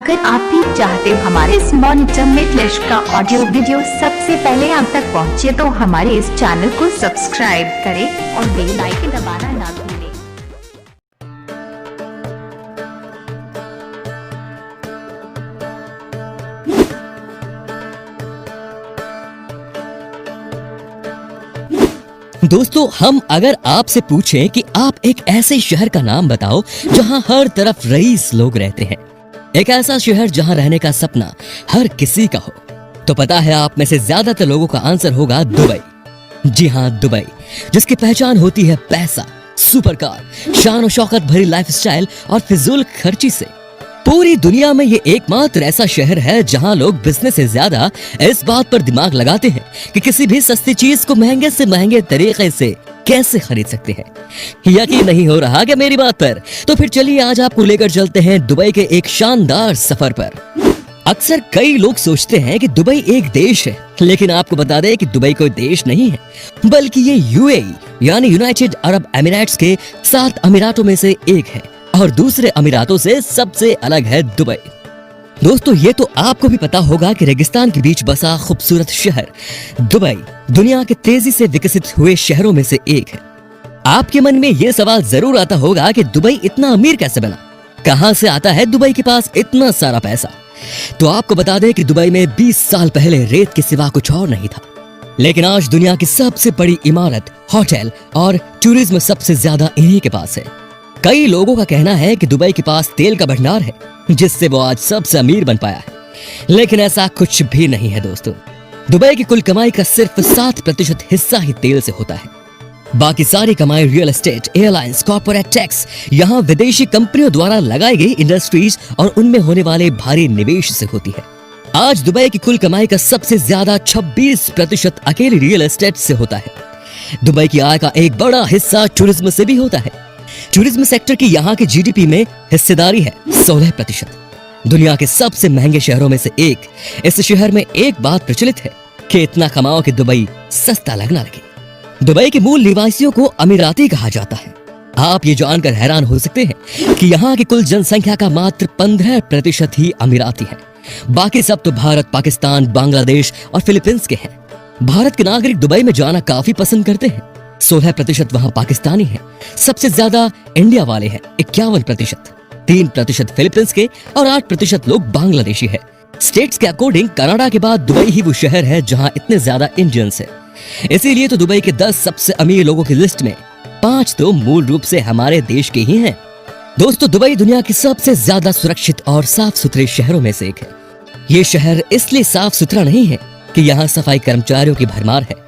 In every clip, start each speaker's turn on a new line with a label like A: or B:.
A: अगर आप भी चाहते हो हमारे इस मॉनिटर में फ्लैश का ऑडियो वीडियो सबसे पहले आप तक पहुंचे, तो हमारे इस चैनल को सब्सक्राइब करें और बेल आइकन दबाना ना भूलें।
B: दोस्तों, हम अगर आपसे पूछें कि आप एक ऐसे शहर का नाम बताओ जहां हर तरफ रईस लोग रहते हैं, एक ऐसा शहर जहां रहने का सपना हर किसी का हो, तो पता है आप में से ज्यादातर लोगों का आंसर होगा दुबई। जी हां, दुबई, जिसकी पहचान होती है पैसा, सुपर कार, शान और शौकत भरी लाइफस्टाइल और फिजूल खर्ची से। पूरी दुनिया में ये एकमात्र ऐसा शहर है जहां लोग बिजनेस से ज्यादा इस बात पर दिमाग लगाते हैं कि किसी भी सस्ती चीज को महंगे से महंगे तरीके से कैसे खरीद सकते हैं। यकीन नहीं हो रहा क्या मेरी बात पर? तो फिर चलिए आज आपको लेकर चलते हैं दुबई के एक शानदार सफर पर। अक्सर कई लोग सोचते हैं कि दुबई एक देश है, लेकिन आपको बता दें कि दुबई कोई देश नहीं है, बल्कि ये यूएई यानी यूनाइटेड अरब एमिरेट्स के 7 अमीरातों में से एक है और दूसरे अमीरातों से सबसे अलग है दुबई। दोस्तों, ये तो आपको भी पता होगा कि रेगिस्तान के बीच बसा खूबसूरत शहर दुबई दुनिया के तेजी से विकसित हुए शहरों में से एक है। आपके मन में ये सवाल जरूर आता होगा कि दुबई इतना अमीर कैसे बना, कहां से आता है दुबई के पास इतना सारा पैसा। तो आपको बता दें कि दुबई में 20 साल पहले रेत के सिवा कुछ और नहीं था, लेकिन आज दुनिया की सबसे बड़ी इमारत, होटल और टूरिज्म सबसे ज्यादा इन्हीं के पास है। कई लोगों का कहना है कि दुबई के पास तेल का भंडार है जिससे वो आज सबसे अमीर बन पाया है, लेकिन ऐसा कुछ भी नहीं है दोस्तों। दुबई की कुल कमाई का सिर्फ 7% हिस्सा ही तेल से होता है। बाकी सारी कमाई real estate, airlines, corporate tax, यहाँ विदेशी कंपनियों द्वारा लगाई गई इंडस्ट्रीज और उनमें होने वाले भारी निवेश से होती है। आज दुबई की कुल कमाई का सबसे ज्यादा 26% अकेले रियल एस्टेट से होता है। दुबई की आय का एक बड़ा हिस्सा टूरिज्म से भी होता है। टूरिज्म सेक्टर की यहाँ के जीडीपी में हिस्सेदारी है 16%। दुनिया के सबसे महंगे शहरों में से एक इस शहर में एक बात प्रचलित है कि इतना कमाओ कि दुबई सस्ता लगना लगे। दुबई के मूल निवासियों को अमीराती कहा जाता है। आप ये जानकर हैरान हो सकते हैं कि यहाँ की कुल जनसंख्या का मात्र 15% ही अमीराती है। बाकी सब तो भारत, पाकिस्तान, बांग्लादेश और फिलीपींस के हैं। भारत के नागरिक दुबई में जाना काफी पसंद करते हैं। 16% वहाँ पाकिस्तानी है, सबसे ज्यादा इंडिया वाले हैं 51%, 3% फिलीपींस के और 8% लोग बांग्लादेशी है। स्टेट्स के अकॉर्डिंग कनाडा के बाद दुबई ही वो शहर है जहाँ इतने ज्यादा इंडियंस है। इसीलिए तो दुबई के 10 सबसे अमीर लोगों की लिस्ट में 5 तो मूल रूप से हमारे देश के ही हैं। दोस्तों, दुबई दुनिया की सबसे ज्यादा सुरक्षित और साफ सुथरे शहरों में से एक है। ये शहर इसलिए साफ सुथरा नहीं है कि यहाँ सफाई कर्मचारियों की भरमार है,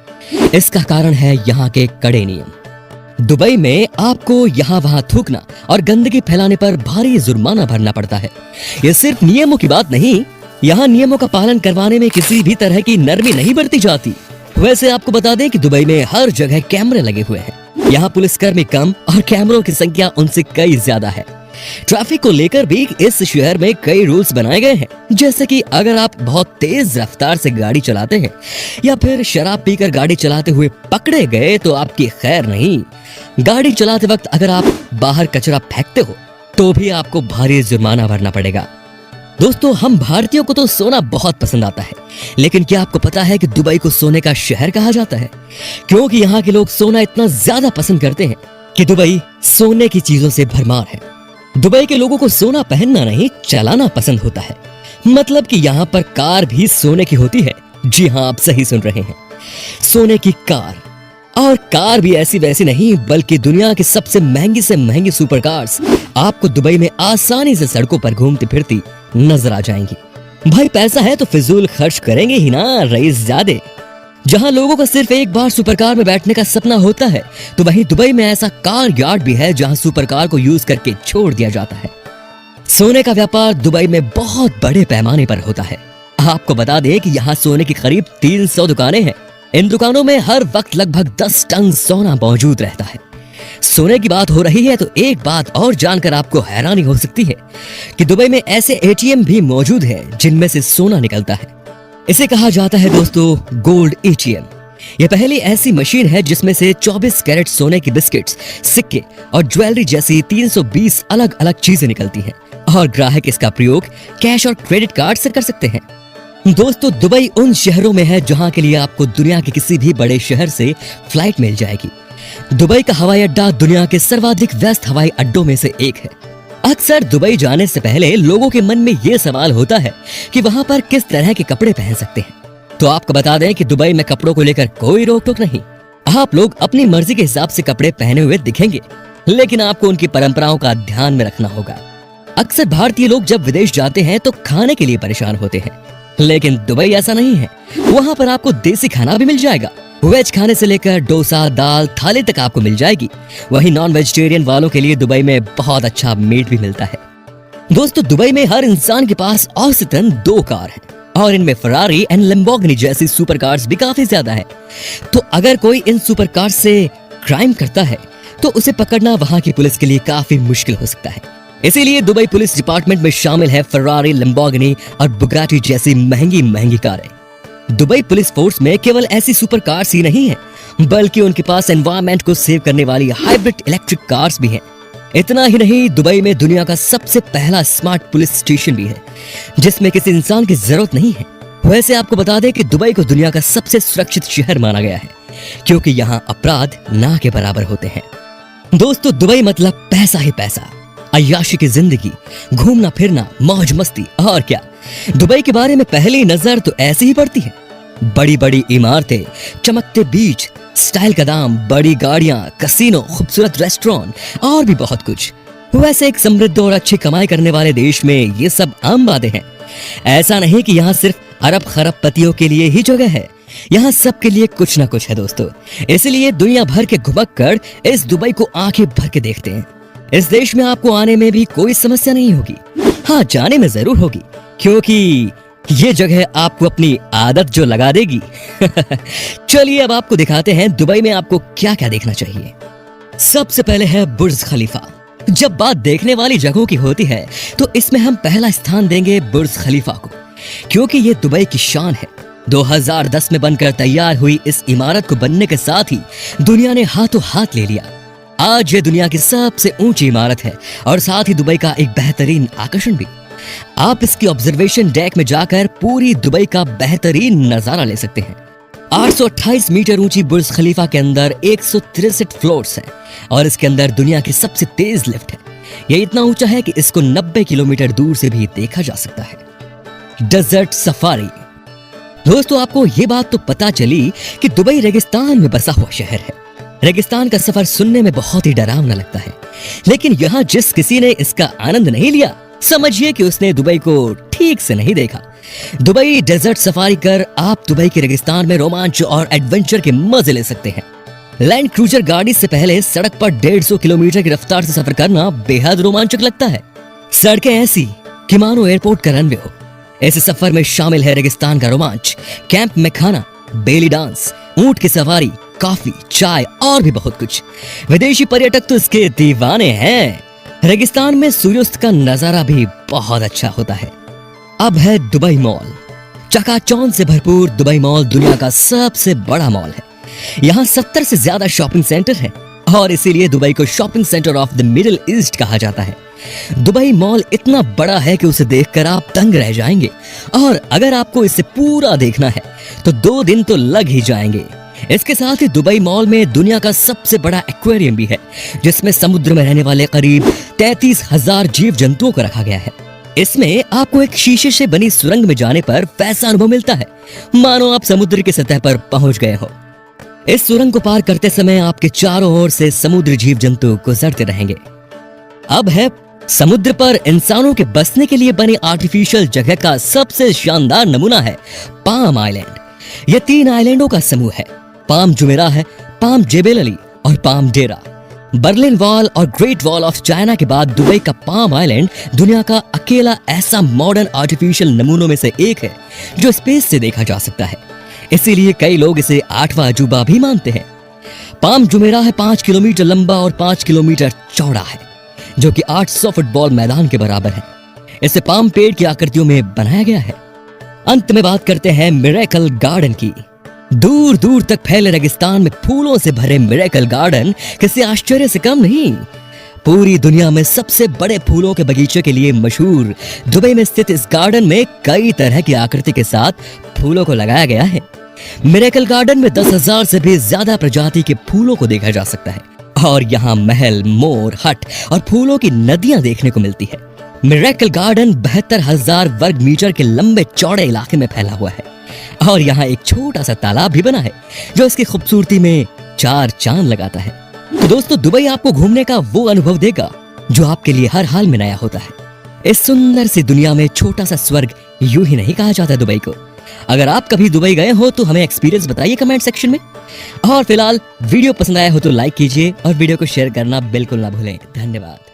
B: इसका कारण है यहाँ के कड़े नियम। दुबई में आपको यहाँ वहाँ थूकना और गंदगी फैलाने पर भारी जुर्माना भरना पड़ता है। ये सिर्फ नियमों की बात नहीं, यहाँ नियमों का पालन करवाने में किसी भी तरह की नरमी नहीं बरती जाती। वैसे आपको बता दें कि दुबई में हर जगह कैमरे लगे हुए हैं। यहाँ पुलिसकर्मी कम और कैमरों की संख्या उनसे कई ज्यादा है। ट्रैफिक को लेकर भी इस शहर में कई रूल्स बनाए गए हैं, जैसे कि अगर आप बहुत तेज रफ्तार से गाड़ी चलाते हैं या फिर शराब पीकर गाड़ी चलाते हुए पकड़े गए तो आपकी खैर नहीं। गाड़ी चलाते वक्त अगर आप बाहर कचरा फेंकते हो तो भी आपको भारी जुर्माना भरना पड़ेगा। दोस्तों, हम भारतीयों को तो सोना बहुत पसंद आता है, लेकिन क्या आपको पता है कि दुबई को सोने का शहर कहा जाता है? क्योंकि यहाँ के लोग सोना इतना ज्यादा पसंद करते हैं कि दुबई सोने की चीजों से भरमार है। दुबई के लोगों को सोना पहनना नहीं, चलाना पसंद होता है। मतलब कि यहाँ पर कार भी सोने की होती है। जी हाँ, आप सही सुन रहे हैं, सोने की कार। और कार भी ऐसी वैसी नहीं, बल्कि दुनिया की सबसे महंगी से महंगी सुपर कार्स आपको दुबई में आसानी से सड़कों पर घूमती फिरती नजर आ जाएंगी। भाई, पैसा है तो फिजूल खर्च करेंगे ही ना रईस ज़ादे। जहां लोगों का सिर्फ एक बार सुपर कार में बैठने का सपना होता है, तो वहीं दुबई में ऐसा कार यार्ड भी है जहां सुपर कार को यूज करके छोड़ दिया जाता है। सोने का व्यापार दुबई में बहुत बड़े पैमाने पर होता है। आपको बता दें कि यहाँ सोने की करीब 300 दुकानें हैं। इन दुकानों में हर वक्त लगभग 10 टन सोना मौजूद रहता है। सोने की बात हो रही है तो एक बात और जानकर आपको हैरानी हो सकती है कि दुबई में ऐसे एटीएम भी मौजूद हैं जिनमें से सोना निकलता है। इसे कहा जाता है दोस्तों गोल्ड एटीएम। यह पहली ऐसी मशीन है जिसमें से 24 कैरेट सोने की बिस्किट्स, सिक्के और ज्वेलरी जैसी 320 अलग अलग चीजें निकलती हैं और ग्राहक इसका प्रयोग कैश और क्रेडिट कार्ड से कर सकते हैं। दोस्तों, दुबई उन शहरों में है जहां के लिए आपको दुनिया के किसी भी बड़े शहर से फ्लाइट मिल जाएगी। दुबई का हवाई अड्डा दुनिया के सर्वाधिक व्यस्त हवाई अड्डों में से एक है। अक्सर दुबई जाने से पहले लोगों के मन में यह सवाल होता है कि वहां पर किस तरह के कपड़े पहन सकते हैं। तो आपको बता दें कि दुबई में कपड़ों को लेकर कोई रोक टोक नहीं। आप लोग अपनी मर्जी के हिसाब से कपड़े पहने हुए दिखेंगे, लेकिन आपको उनकी परंपराओं का ध्यान में रखना होगा। अक्सर भारतीय लोग जब विदेश जाते हैं तो खाने के लिए परेशान होते हैं, लेकिन दुबई ऐसा नहीं है। वहां पर आपको देसी खाना भी मिल जाएगा। वेज खाने से लेकर डोसा, दाल, थाली तक आपको मिल जाएगी। वहीं नॉन वेजिटेरियन वालों के लिए दुबई में बहुत अच्छा मीट भी मिलता है। दोस्तों, दुबई में हर इंसान के पास औसतन 2 कार हैं और इनमें फरारी एंड लैम्बोर्गिनी जैसी सुपर कार्स भी काफी ज्यादा है। तो अगर कोई इन सुपर कार्स से क्राइम करता है तो उसे पकड़ना वहां की पुलिस के लिए काफी मुश्किल हो सकता है। इसीलिए दुबई पुलिस डिपार्टमेंट में शामिल है फरारी, लैम्बोर्गिनी और बुगाटी जैसी महंगी महंगी कारें। दुबई पुलिस फोर्स में केवल ऐसी सुपर कार्स ही नहीं है, बल्कि उनके पास एनवायरनमेंट को सेव करने वाली हाइब्रिड इलेक्ट्रिक कार्स भी हैं। इतना ही नहीं, दुबई में दुनिया का सबसे पहला स्मार्ट पुलिस स्टेशन भी है, जिसमें किसी इंसान की जरूरत नहीं है। वैसे आपको बता दें कि दुबई को दुनिया का सबसे सुरक्षित शहर माना गया है, क्योंकि यहाँ अपराध ना के बराबर होते हैं। दोस्तों, दुबई मतलब पैसा ही पैसा, अय्याशी की जिंदगी, घूमना फिरना, मौज मस्ती और क्या। दुबई के बारे में पहली नजर तो ऐसी ही पड़ती है। बड़ी बड़ी इमारतें, चमकते बीच, स्टाइल का दाम, बड़ी गाड़ियां, कसीनो, खूबसूरत रेस्टोरेंट और भी बहुत कुछ। वैसे एक समृद्ध और अच्छी कमाई करने वाले देश में ये सब आम बातें हैं। ऐसा नहीं कि यहाँ सिर्फ अरब खरब पतियों के लिए ही जगह है, यहाँ सबके लिए कुछ ना कुछ है दोस्तों। इसलिए दुनिया भर के घुमक्कड़ इस दुबई को आंखें भर के देखते हैं। इस देश में आपको आने में भी कोई समस्या नहीं होगी। हाँ, जाने में जरूर होगी, क्योंकि ये जगह आपको अपनी आदत जो लगा देगी। चलिए अब आपको दिखाते हैं दुबई में आपको क्या क्या देखना चाहिए। सबसे पहले है बुर्ज खलीफा। जब बात देखने वाली जगहों की होती है तो इसमें हम पहला स्थान देंगे बुर्ज खलीफा को, क्योंकि ये दुबई की शान है। 2010 में बनकर तैयार हुई इस इमारत को बनने के साथ ही दुनिया ने हाथों हाथ ले लिया। आज ये दुनिया की सबसे ऊंची इमारत है और साथ ही दुबई का एक बेहतरीन आकर्षण भी। आप इसकी ऑब्जर्वेशन डेक में जाकर पूरी दुबई का बेहतरीन नजारा ले सकते हैं। 828 मीटर ऊंची बुर्ज खलीफा के अंदर 163 फ्लोर्स हैं और इसके अंदर दुनिया की सबसे तेज लिफ्ट है। यह इतना ऊंचा है कि इसको 90 किलोमीटर दूर से भी देखा जा सकता है। Desert safari. दोस्तों, आपको ये बात तो पता चली कि दुबई रेगिस्तान में बसा हुआ शहर है। रेगिस्तान का सफर सुनने में बहुत ही डरावना लगता है, लेकिन यहाँ जिस किसी ने इसका आनंद नहीं लिया, समझिए कि उसने दुबई को ठीक से नहीं देखा। दुबई डेजर्ट सफारी कर आप दुबई के रेगिस्तान में रोमांच और एडवेंचर के मजे ले सकते हैं। लैंड क्रूजर गाड़ी से पहले सड़क पर 150 किलोमीटर की रफ्तार से सफर करना बेहद रोमांचक लगता है। सड़कें ऐसी कि मानो एयरपोर्ट का रनवे हो। इस सफर में शामिल है रेगिस्तान का रोमांच, कैंप में खाना, बेली डांस, ऊंट की सवारी, कॉफी, चाय और भी बहुत कुछ। विदेशी पर्यटक तो इसके दीवाने हैं। रेगिस्तान में सूर्यास्त का नजारा भी बहुत अच्छा होता है। अब है दुबई मॉल। चकाचौंध से भरपूर दुबई मॉल दुनिया का सबसे बड़ा मॉल है। यहाँ 70 से ज्यादा शॉपिंग सेंटर हैं और इसीलिए दुबई को shopping centre of the middle east कहा जाता है। दुबई मॉल इतना बड़ा है कि उसे देखकर आप दंग रह जाएंगे, और अगर आपको इसे पूरा देखना है तो 2 दिन तो लग ही जाएंगे। इसके साथ ही दुबई मॉल में दुनिया का सबसे बड़ा एक्वेरियम भी है, जिसमें समुद्र में रहने वाले करीब 33,000 जीव जंतुओं को रखा गया है। इसमें आपको एक शीशे से बनी सुरंग में जाने पर वैसा अनुभव मिलता है मानो आप समुद्र की सतह पर पहुंच गए हो। इस सुरंग को पार करते समय आपके चारों ओर से समुद्री जीव जंतु गुजरते रहेंगे। अब है समुद्र पर इंसानों के बसने के लिए बनी आर्टिफिशियल जगह का सबसे शानदार नमूना है पाम आइलैंड। यह 3 आइलैंडों का समूह है। पाम जुमेराह है, पाम जेबेल अली और पाम डेरा। बर्लिन वॉल और ग्रेट वॉल ऑफ चाइना के बाद दुबई का पाम आइलैंड दुनिया का अकेला ऐसा मॉडर्न आर्टिफिशियल नमूनों में से एक है जो स्पेस से देखा जा सकता है। इसीलिए कई लोग इसे 8वां अजूबा भी मानते हैं। पाम जुमेराह 5 किलोमीटर लंबा और 5 किलोमीटर चौड़ा है, जो कि 800 फुटबॉल मैदान के बराबर है। इसे पाम पेड़ की आकृतियों में बनाया गया है। अंत में बात करते हैं मिरेकल गार्डन की। दूर दूर तक फैले रेगिस्तान में फूलों से भरे मिरेकल गार्डन किसी आश्चर्य से कम नहीं। पूरी दुनिया में सबसे बड़े फूलों के बगीचे के लिए मशहूर दुबई में स्थित इस गार्डन में कई तरह की आकृति के साथ फूलों को लगाया गया है। मिरेकल गार्डन में 10,000 से भी ज्यादा प्रजाति के फूलों को देखा जा सकता है और यहाँ महल, मोर, हट और फूलों की नदियां देखने को मिलती है। मिरेकल गार्डन 72,000 वर्ग मीटर के लंबे चौड़े इलाके में फैला हुआ है और यहाँ एक छोटा सा तालाब भी बना है जो इसकी खूबसूरती में 4 चांद लगाता है। तो दोस्तों, दुबई आपको घूमने का वो अनुभव देगा जो आपके लिए हर हाल में नया होता है। इस सुंदर सी दुनिया में छोटा सा स्वर्ग यूं ही नहीं कहा जाता दुबई को। अगर आप कभी दुबई गए हो तो हमें एक्सपीरियंस बताइए कमेंट सेक्शन में। और फिलहाल वीडियो पसंद आया हो तो लाइक कीजिए और वीडियो को शेयर करना बिल्कुल ना भूलें। धन्यवाद।